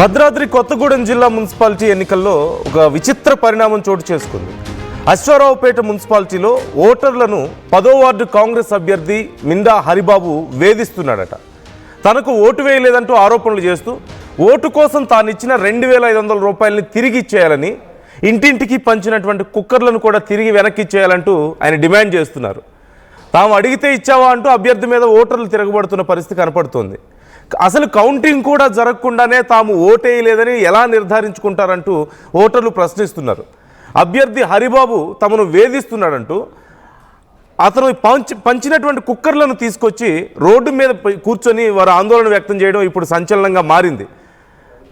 భద్రాద్రి కొత్తగూడెం జిల్లా మున్సిపాలిటీ ఎన్నికల్లో ఒక విచిత్ర పరిణామం చోటు చేసుకుంది. అశ్వారావుపేట మున్సిపాలిటీలో ఓటర్లను 10వ వార్డు కాంగ్రెస్ అభ్యర్థి మిండా హరిబాబు వేధిస్తున్నాడట. తనకు ఓటు వేయలేదంటూ ఆరోపణలు చేస్తూ ఓటు కోసం తానిచ్చిన 2,500 రూపాయలని తిరిగి ఇచ్చేయాలని, ఇంటింటికి పంచినటువంటి కుక్కర్లను కూడా తిరిగి వెనక్కి ఇచ్చేయాలంటూ ఆయన డిమాండ్ చేస్తున్నారు. తాము అడిగితే ఇచ్చావా అంటూ అభ్యర్థి మీద ఓటర్లు తిరగబడుతున్న పరిస్థితి కనపడుతోంది. అసలు కౌంటింగ్ కూడా జరగకుండానే తాము ఓటేయలేదని ఎలా నిర్ధారించుకుంటారంటూ ఓటర్లు ప్రశ్నిస్తున్నారు. అభ్యర్థి హరిబాబు తమను వేధిస్తున్నాడంటూ అతను పంచినటువంటి కుక్కర్లను తీసుకొచ్చి రోడ్డు మీద కూర్చొని వారు ఆందోళన వ్యక్తం చేయడం ఇప్పుడు సంచలనంగా మారింది.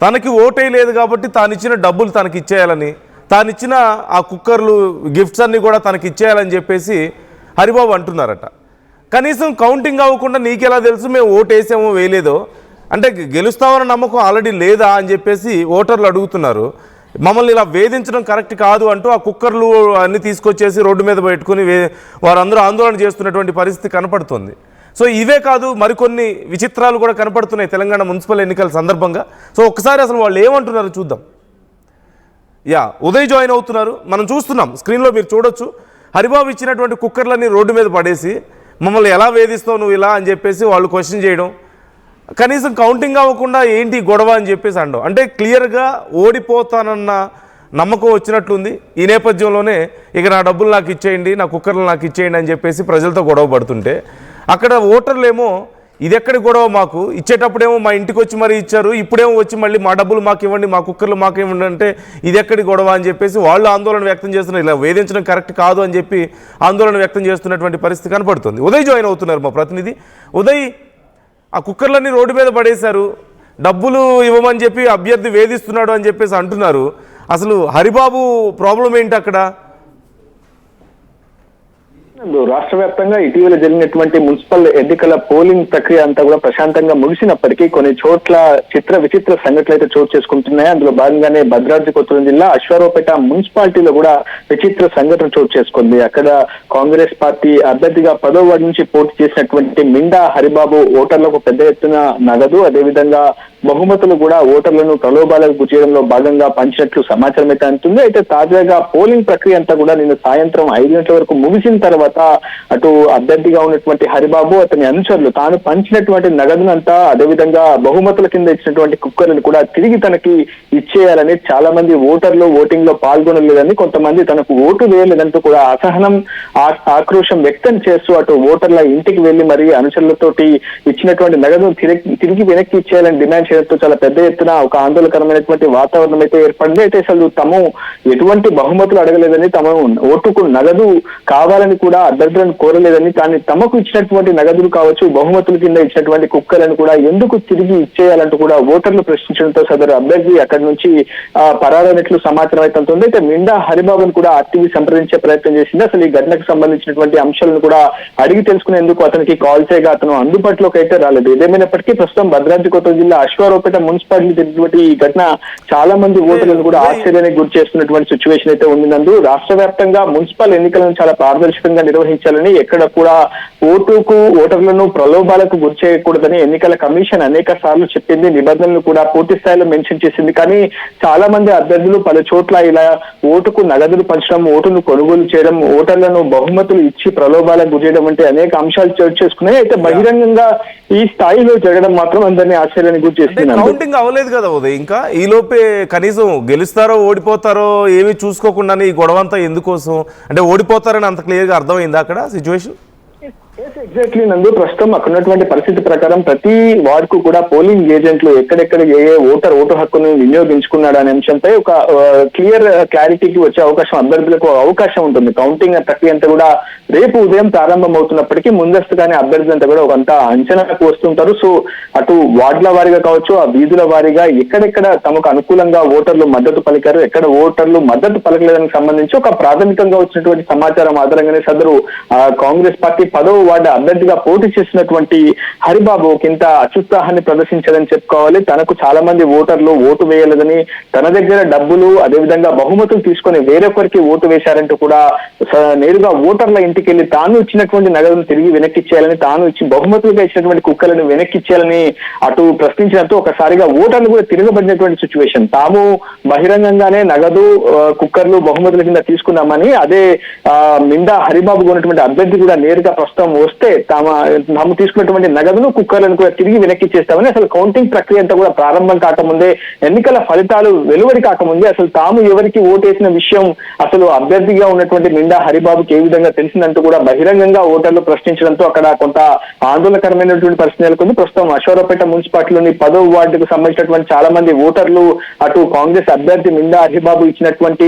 తనకి ఓటేయలేదు కాబట్టి తానిచ్చిన డబ్బులు తనకి ఇచ్చేయాలని, తానిచ్చిన ఆ కుక్కర్లు గిఫ్ట్స్ అన్నీ కూడా తనకి ఇచ్చేయాలని చెప్పేసి హరిబాబు అంటున్నారట. కనీసం కౌంటింగ్ అవ్వకుండా నీకెలా తెలుసు మేము ఓటేసామో వేయలేదో, అంటే గెలుస్తామన్న నమ్మకం ఆల్రెడీ లేదా అని చెప్పేసి ఓటర్లు అడుగుతున్నారు. మమ్మల్ని ఇలా వేధించడం కరెక్ట్ కాదు అంటూ ఆ కుక్కర్లు అన్నీ తీసుకొచ్చేసి రోడ్డు మీద పెట్టుకుని వారందరూ ఆందోళన చేస్తున్నటువంటి పరిస్థితి కనపడుతుంది. సో ఇవే కాదు, మరికొన్ని విచిత్రాలు కూడా కనపడుతున్నాయి తెలంగాణ మున్సిపల్ ఎన్నికల సందర్భంగా. సో ఒక్కసారి అసలు వాళ్ళు ఏమంటున్నారు చూద్దాం. ఉదయ్ జాయిన్ అవుతున్నారు, మనం చూస్తున్నాం స్క్రీన్లో మీరు చూడొచ్చు. హరిబాబు ఇచ్చినటువంటి కుక్కర్లన్నీ రోడ్డు మీద పడేసి మమ్మల్ని ఎలా వేధిస్తావు నువ్వు ఇలా అని చెప్పేసి వాళ్ళు క్వశ్చన్ చేయడం, కనీసం కౌంటింగ్ అవ్వకుండా ఏంటి గొడవ అని చెప్పేసి అనడం, అంటే క్లియర్గా ఓడిపోతానన్న నమ్మకం వచ్చినట్లుంది. ఈ నేపథ్యంలోనే ఇక నా డబ్బులు నాకు ఇచ్చేయండి, నా కుక్కర్లు నాకు ఇచ్చేయండి అని చెప్పేసి ప్రజలతో గొడవ పడుతుంటే, అక్కడ ఓటర్లు ఏమో ఇది ఎక్కడి గొడవ, మాకు ఇచ్చేటప్పుడేమో మా ఇంటికి వచ్చి మరీ ఇచ్చారు, ఇప్పుడేమో వచ్చి మళ్ళీ మా డబ్బులు మాకు ఇవ్వండి, మా కుక్కర్లు మాకు ఇవ్వండి అంటే ఇది ఎక్కడి గొడవ అని చెప్పేసి వాళ్ళు ఆందోళన వ్యక్తం చేస్తున్నారు. ఇలా వేధించడం కరెక్ట్ కాదు అని చెప్పి ఆందోళన వ్యక్తం చేస్తున్నటువంటి పరిస్థితి కనపడుతుంది. ఉదయ్ జాయిన్ అవుతున్నారు మా ప్రతినిధి. ఉదయ్, ఆ కుక్కర్లన్నీ రోడ్డు మీద పడేశారు, డబ్బులు ఇవ్వమని చెప్పి అభ్యర్థి వేధిస్తున్నాడు అని చెప్పేసి అంటున్నారు. అసలు హరిబాబు ప్రాబ్లం ఏంటి అక్కడ? రాష్ట్ర వ్యాప్తంగా ఇటీవల జరిగినటువంటి మున్సిపల్ ఎన్నికల పోలింగ్ ప్రక్రియ అంతా కూడా ప్రశాంతంగా ముగిసినప్పటికీ కొన్ని చోట్ల విచిత్ర సంఘటనలు అయితే చోటు చేసుకుంటున్నాయి. అందులో భాగంగానే భద్రాద్రి కొత్తగూడెం జిల్లా అశ్వారావుపేట మున్సిపాలిటీలో కూడా విచిత్ర సంఘటన చోటు చేసుకుంది. అక్కడ కాంగ్రెస్ పార్టీ అభ్యర్థిగా 10వ వార్డు నుంచి పోటీ చేసినటువంటి మిండా హరిబాబు ఓటర్లకు పెద్ద ఎత్తున నగదు, అదేవిధంగా బహుమతులు కూడా ఓటర్లను ప్రలోభాలకు గురి చేయడంలో భాగంగా పంచినట్లు సమాచారం అయితే అందుతుంది. అయితే తాజాగా పోలింగ్ ప్రక్రియ అంతా కూడా నిన్న సాయంత్రం 5 గంటల వరకు ముగిసిన తర్వాత అటు అభ్యర్థిగా ఉన్నటువంటి హరిబాబు, అతని అనుచరులు తాను పంచినటువంటి నగదునంతా, అదేవిధంగా బహుమతుల కింద ఇచ్చినటువంటి కుక్కర్లను కూడా తిరిగి తనకి ఇచ్చేయాలని చాలా మంది ఓటర్లు ఓటింగ్ లో పాల్గొనలేదని, కొంతమంది తనకు ఓటు వేయలేదంటూ కూడా అసహనం ఆక్రోశం వ్యక్తం చేస్తూ అటు ఓటర్ల ఇంటికి వెళ్లి మరి అనుచరులతోటి ఇచ్చినటువంటి నగదును తిరిగి వెనక్కి ఇచ్చేయాలని డిమాండ్ చేయడంతో చాలా పెద్ద ఎత్తున ఒక ఆందోళనకరమైనటువంటి వాతావరణం అయితే ఏర్పడింది. అయితే అసలు తాము ఎటువంటి బహుమతులు అడగలేదని, తమ ఓటుకు నగదు కావాలని కూడా అభ్యర్థులను కోరలేదని, కానీ తమకు ఇచ్చినటువంటి నగదులు కావచ్చు, బహుమతుల కింద ఇచ్చినటువంటి కుక్కలను కూడా ఎందుకు తిరిగి ఇచ్చేయాలంటూ కూడా ఓటర్లు ప్రశ్నించడంతో సదరు అభ్యర్థి అక్కడి నుంచి పరారైనట్లు సమాచారం అయితే ఉంటుంది. అయితే మిండా హరిబాబును కూడా ఆర్టీవీ సంప్రదించే ప్రయత్నం చేసింది. అసలు ఈ ఘటనకు సంబంధించినటువంటి అంశాలను కూడా అడిగి తెలుసుకునేందుకు అతనికి కాల్ చేయగా అతను అందుబాటులోకి అయితే రాలేదు. ఏదేమైనప్పటికీ ప్రస్తుతం భద్రాద్రి కొత్తగూడెం జిల్లా అశ్వారావుపేట మున్సిపాలిటీ జరిగినటువంటి ఈ ఘటన చాలా మంది ఓటర్లను కూడా ఆశ్చర్యానికి గురి చేస్తున్నటువంటి సిచ్యువేషన్ అయితే ఉంది. నందు రాష్ట్ర వ్యాప్తంగా మున్సిపల్ ఎన్నికలను చాలా పారదర్శకంగా నిర్వహించాలని, ఎక్కడ కూడా ఓటర్లను ప్రలోభాలకు గురి చేయకూడదని ఎన్నికల కమిషన్ అనేక సార్లు చెప్పింది, నిబంధనలు కూడా పూర్తి స్థాయిలో మెన్షన్ చేసింది. కానీ చాలా మంది అభ్యర్థులు పలు చోట్ల ఇలా ఓటుకు నగదులు పంచడం, ఓటును కొనుగోలు చేయడం, ఓటర్లను బహుమతులు ఇచ్చి ప్రలోభాలకు గురి చేయడం వంటి అనేక అంశాలు చోటు చేసుకున్నాయి. అయితే బహిరంగంగా ఈ స్థాయిలో జరగడం మాత్రం అందరినీ ఆశ్చర్యానికి గురి చేస్తుంది. కౌంటింగ్ అవ్వలేదు కదా ఉదయ్, ఇంకా ఈ లోపే కనీసం గెలుస్తారో ఓడిపోతారో ఏమీ చూసుకోకుండానే ఈ గొడవ అంతా ఎందుకోసం? అంటే ఓడిపోతారని అంత క్లియర్గా అర్థమైందా అక్కడ సిచ్యువేషన్? ఎగ్జాక్ట్లీ నందు, ప్రస్తుతం అక్కడ ఉన్నటువంటి పరిస్థితి ప్రకారం ప్రతి వార్డుకు కూడా పోలింగ్ ఏజెంట్లు ఎక్కడెక్కడ ఏ ఓటు హక్కును వినియోగించుకున్నాడు అనే అంశంపై ఒక క్లారిటీకి వచ్చే అవకాశం అభ్యర్థులకు అవకాశం ఉంటుంది. కౌంటింగ్ ప్రక్రియ అంతా కూడా రేపు ఉదయం ప్రారంభం అవుతున్నప్పటికీ ముందస్తుగానే అభ్యర్థులు అంతా కూడా ఒకంత అంచనాకు వస్తుంటారు. సో అటు వార్డుల వారీగా కావచ్చు, ఆ వీధుల వారీగా ఎక్కడెక్కడ తమకు అనుకూలంగా ఓటర్లు మద్దతు పలికారు, ఎక్కడ ఓటర్లు మద్దతు పలకలేదానికి సంబంధించి ఒక ప్రాథమికంగా వచ్చినటువంటి సమాచారం ఆధారంగానే సదరు కాంగ్రెస్ పార్టీ 10వ వార్డు అభ్యర్థిగా పోటీ చేసినటువంటి హరిబాబు కింద అత్యుత్సాహాన్ని ప్రదర్శించాలని చెప్పుకోవాలి. తనకు చాలా మంది ఓటర్లు ఓటు వేయలేదని, తన దగ్గర డబ్బులు అదేవిధంగా బహుమతులు తీసుకొని వేరొకరికి ఓటు వేశారంటూ కూడా నేరుగా ఓటర్ల ఇంటికి ఇంటికి వెళ్లి తాను ఇచ్చినటువంటి నగదును తిరిగి వెనక్కిచ్చేయాలని, తాను ఇచ్చి బహుమతులుగా ఇచ్చినటువంటి కుక్కలను వెనక్కిచ్చేయాలని అటు ప్రశ్నించడంతో ఒకసారిగా ఓటర్లు కూడా తిరగబడినటువంటి సిచ్యువేషన్. తాము బహిరంగంగానే నగదు, కుక్కర్లు బహుమతుల కింద తీసుకున్నామని అదే మిండా హరిబాబు ఉన్నటువంటి అభ్యర్థి కూడా నేరుగా ప్రస్తుతం వస్తే తాము తీసుకున్నటువంటి నగదును, కుక్కర్లను కూడా తిరిగి వెనక్కిచ్చేస్తామని, అసలు కౌంటింగ్ ప్రక్రియ అంతా కూడా ప్రారంభం కాకముందే, ఎన్నికల ఫలితాలు వెలువడి కాకముందే అసలు తాము ఎవరికి ఓటేసిన విషయం అసలు అభ్యర్థిగా ఉన్నటువంటి మిండా హరిబాబుకి ఏ విధంగా తెలిసిందంటూ కూడా బహిరంగంగా ఓటర్లు ప్రశ్నించడంతో అక్కడ కొంత ఆందోళనకరమైనటువంటి పరిస్థితి నెలకొంది. ప్రస్తుతం అశ్వారావుపేట మున్సిపాలిటీలోని 10వ వార్డుకు సంబంధించినటువంటి చాలా మంది ఓటర్లు అటు కాంగ్రెస్ అభ్యర్థి మిండా హరిబాబు ఇచ్చినటువంటి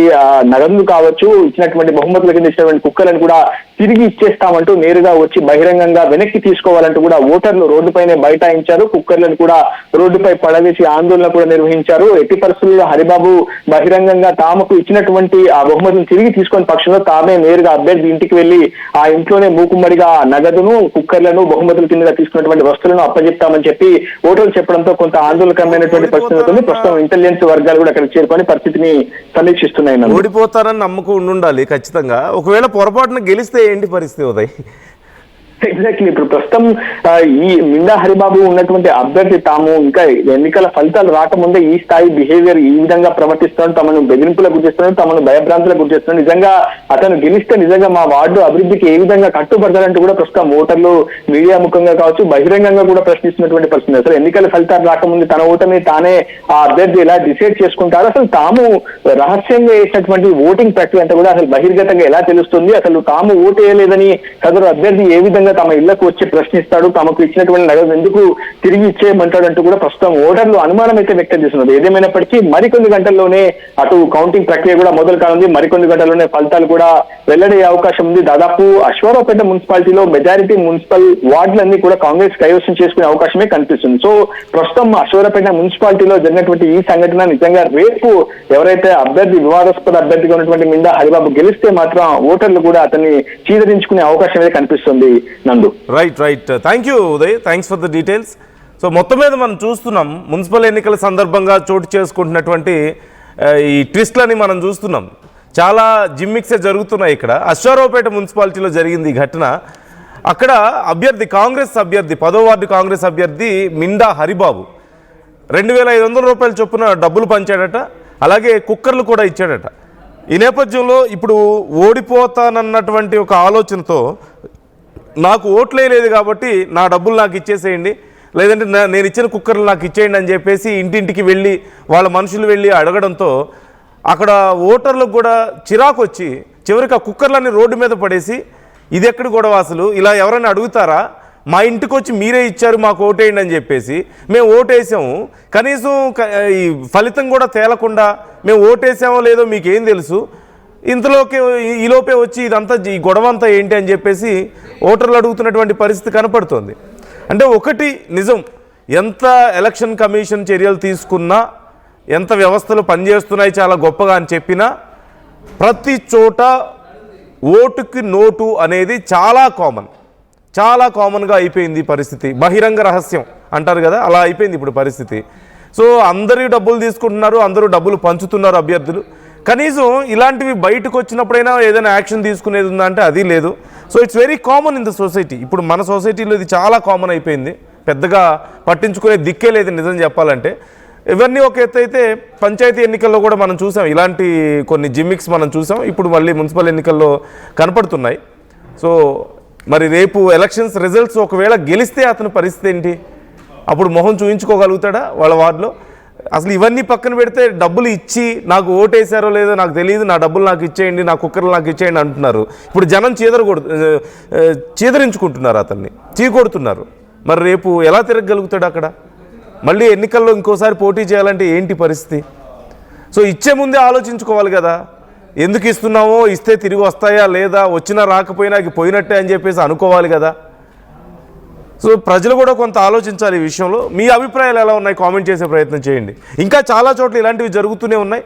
నగదులు కావచ్చు, ఇచ్చినటువంటి బహుమతుల కింద ఇచ్చినటువంటి కుక్కలను కూడా తిరిగి ఇచ్చేస్తామంటూ నేరుగా వచ్చి బహిరంగంగా వెనక్కి తీసుకోవాలంటూ కూడా ఓటర్లు రోడ్డుపైనే బైఠాయించారు. కుక్కర్లను కూడా రోడ్డుపై పడవేసి ఆందోళన కూడా నిర్వహించారు. ఎట్టి పరిస్థితుల్లో హరిబాబు బహిరంగంగా తామకు ఇచ్చినటువంటి ఆ బహుమతులను తిరిగి తీసుకునే పక్షంలో తామే నేరుగా అభ్యర్థి ఇంటికి వెళ్లి ఆ ఇంట్లోనే మూకుమ్మడిగా నగదును, కుక్కర్లను, బహుమతుల కింద తీసుకున్నటువంటి వస్తువులను అప్పచెప్తామని చెప్పి ఓటర్లు చెప్పడంతో కొంత ఆందోళనకరమైనటువంటి పరిస్థితి ఉంటుంది. ప్రస్తుతం ఇంటెలిజెన్స్ వర్గాలు కూడా అక్కడికి చేరుకొని పరిస్థితిని సమీక్షిస్తున్నాయి. ఓడిపోతారని నమ్మకం ఉండాలి ఖచ్చితంగా. ఒకవేళ పొరపాటున గెలిస్తే ఏంటి పరిస్థితి ఉదయ్? ఎగ్జాక్ట్లీ. ఇప్పుడు ప్రస్తుతం ఈ మిండా హరిబాబు ఉన్నటువంటి అభ్యర్థి తాము ఇంకా ఎన్నికల ఫలితాలు రాకముందే ఈ స్థాయి బిహేవియర్, ఈ విధంగా ప్రవర్తిస్తున్నాడు, తమను బెదిరింపులకు గురిచేస్తున్నాడు, తమను భయభ్రాంతులకు గురిచేస్తున్నాడు, నిజంగా అతను గెలిస్తే నిజంగా మా వార్డు అభివృద్ధికి ఏ విధంగా కట్టుబడతారంటూ కూడా ప్రస్తుతం ఓటర్లు మీడియా ముఖంగా కావచ్చు, బహిరంగంగా కూడా ప్రశ్నిస్తున్నటువంటి పరిస్థితి. అసలు ఎన్నికల ఫలితాలు రాకముందు తన ఓటమి తానే ఆ అభ్యర్థి ఎలా డిసైడ్ చేసుకుంటారు, అసలు తాము రహస్యంగా వేసినటువంటి ఓటింగ్ ప్రక్రియ అంతా కూడా అసలు బహిర్గతంగా ఎలా తెలుస్తుంది, అసలు తాము ఓటు వేయలేదని సదరు అభ్యర్థి ఏ విధంగా తమ ఇళ్లకు వచ్చి ప్రశ్నిస్తాడు, తమకు ఇచ్చినటువంటి నగదు ఎందుకు తిరిగి ఇచ్చేయమంటాడు అంటూ కూడా ప్రస్తుతం ఓటర్లు అనుమానం అయితే వ్యక్తం చేస్తున్నారు. ఏదేమైనప్పటికీ మరికొన్ని గంటల్లోనే అటు కౌంటింగ్ ప్రక్రియ కూడా మొదలు కానుంది. మరికొన్ని గంటల్లోనే ఫలితాలు కూడా వెల్లడయ్యే అవకాశం ఉంది. దాదాపు అశ్వారావుపేట మున్సిపాలిటీలో మెజారిటీ మున్సిపల్ వార్డులన్నీ కూడా కాంగ్రెస్ కైవసం చేసుకునే అవకాశమే కనిపిస్తుంది. సో ప్రస్తుతం అశ్వారావుపేట మున్సిపాలిటీలో జరిగినటువంటి ఈ సంఘటన నిజంగా రేపు ఎవరైతే అభ్యర్థి, వివాదాస్పద అభ్యర్థిగా ఉన్నటువంటి మిండా హరిబాబు గెలిస్తే మాత్రం ఓటర్లు కూడా అతన్ని చీదరించుకునే అవకాశం అయితే కనిపిస్తుంది. నందు. Right. Thank you Uday, thanks for the details. So మొత్తం మీద మనం చూస్తున్నాం, మున్సిపల్ ఎన్నికల సందర్భంగా చోటు చేసుకుంటున్నటువంటి ఈ ట్విస్ట్లని మనం చూస్తున్నాం. చాలా జిమ్మిక్సే జరుగుతున్నాయి. ఇక్కడ అశ్వారావుపేట మున్సిపాలిటీలో జరిగింది ఈ ఘటన. అక్కడ అభ్యర్థి, కాంగ్రెస్ అభ్యర్థి, 10వ వార్డు కాంగ్రెస్ అభ్యర్థి మిండా హరిబాబు 2500 రూపాయల చొప్పున డబ్బులు పంచాడట, అలాగే కుక్కర్లు కూడా ఇచ్చాడట. ఈ నేపథ్యంలో ఇప్పుడు ఓడిపోతానన్నటువంటి ఒక ఆలోచనతో నాకు ఓట్లే లేదు కాబట్టి నా డబ్బులు నాకు ఇచ్చేసేయండి, లేదంటే నేను ఇచ్చిన కుక్కర్లు నాకు ఇచ్చేయండి అని చెప్పేసి ఇంటింటికి వెళ్ళి వాళ్ళ మనుషులు వెళ్ళి అడగడంతో అక్కడ ఓటర్లకు కూడా చిరాకు వచ్చి చివరికి ఆ కుక్కర్లన్నీ రోడ్డు మీద పడేసి, ఇది ఎక్కడ గొడవ, అసలు ఇలా ఎవరైనా అడుగుతారా, మా ఇంటికి వచ్చి మీరే ఇచ్చారు మాకు ఓటేయండి అని చెప్పేసి మేము ఓటేసాము, కనీసం ఈ ఫలితం కూడా తేలకుండా మేము ఓటేసామో లేదో మీకేం తెలుసు, ఇంతలోకి ఈలోపే వచ్చి ఇదంతా ఈ గొడవ అంతా ఏంటి అని చెప్పేసి ఓటర్లు అడుగుతున్నటువంటి పరిస్థితి కనపడుతోంది. అంటే ఒకటి నిజం, ఎంత ఎలక్షన్ కమిషన్ చర్యలు తీసుకున్నా, ఎంత వ్యవస్థలు పనిచేస్తున్నాయి చాలా గొప్పగా అని చెప్పినా, ప్రతి చోట ఓటుకి నోటు అనేది చాలా కామన్గా అయిపోయింది పరిస్థితి. బహిరంగ రహస్యం అంటారు కదా, అలా అయిపోయింది ఇప్పుడు పరిస్థితి. సో అందరూ డబ్బులు తీసుకుంటున్నారు, అందరూ డబ్బులు పంచుతున్నారు అభ్యర్థులు. కనీసం ఇలాంటివి బయటకు వచ్చినప్పుడైనా ఏదైనా యాక్షన్ తీసుకునేది ఉందా అంటే అది లేదు. So it's very common in the society. ఇప్పుడు మన సొసైటీలో ఇది చాలా కామన్ అయిపోయింది, పెద్దగా పట్టించుకునే దిక్కే లేదు నిజం చెప్పాలంటే. ఇవన్నీ ఒక ఎత్తు అయితే పంచాయతీ ఎన్నికల్లో కూడా మనం చూసాం, ఇలాంటి కొన్ని జిమ్మిక్స్ మనం చూసాం, ఇప్పుడు మళ్ళీ మున్సిపల్ ఎన్నికల్లో కనపడుతున్నాయి. సో మరి రేపు ఎలక్షన్స్ రిజల్ట్స్ ఒకవేళ గెలిస్తే అతని పరిస్థితి ఏంటి, అప్పుడు మొహం చూయించుకోగలుగుతాడా వాళ్ళ వార్డులో? అసలు ఇవన్నీ పక్కన పెడితే డబ్బులు ఇచ్చి నాకు ఓటేసారో లేదో నాకు తెలియదు, నా డబ్బులు నాకు ఇచ్చేయండి, నా కుక్కర్లు నాకు ఇచ్చేయండి అంటున్నారు. ఇప్పుడు జనం చీదరించుకుంటున్నారు, అతన్ని చీకొడుతున్నారు. మరి రేపు ఎలా తిరగగలుగుతాడు అక్కడ? మళ్ళీ ఎన్నికల్లో ఇంకోసారి పోటీ చేయాలంటే ఏంటి పరిస్థితి? సో ఇచ్చే ముందే ఆలోచించుకోవాలి కదా, ఎందుకు ఇస్తున్నామో, ఇస్తే తిరిగి వస్తాయా లేదా, వచ్చినా రాకపోయినా పోయినట్టే అని చెప్పేసి అనుకోవాలి కదా. సో ప్రజలు కూడా కొంత ఆలోచించాలి ఈ విషయంలో. మీ అభిప్రాయాలు ఎలా ఉన్నాయి కామెంట్ చేసే ప్రయత్నం చేయండి. ఇంకా చాలా చోట్ల ఇలాంటివి జరుగుతూనే ఉన్నాయి.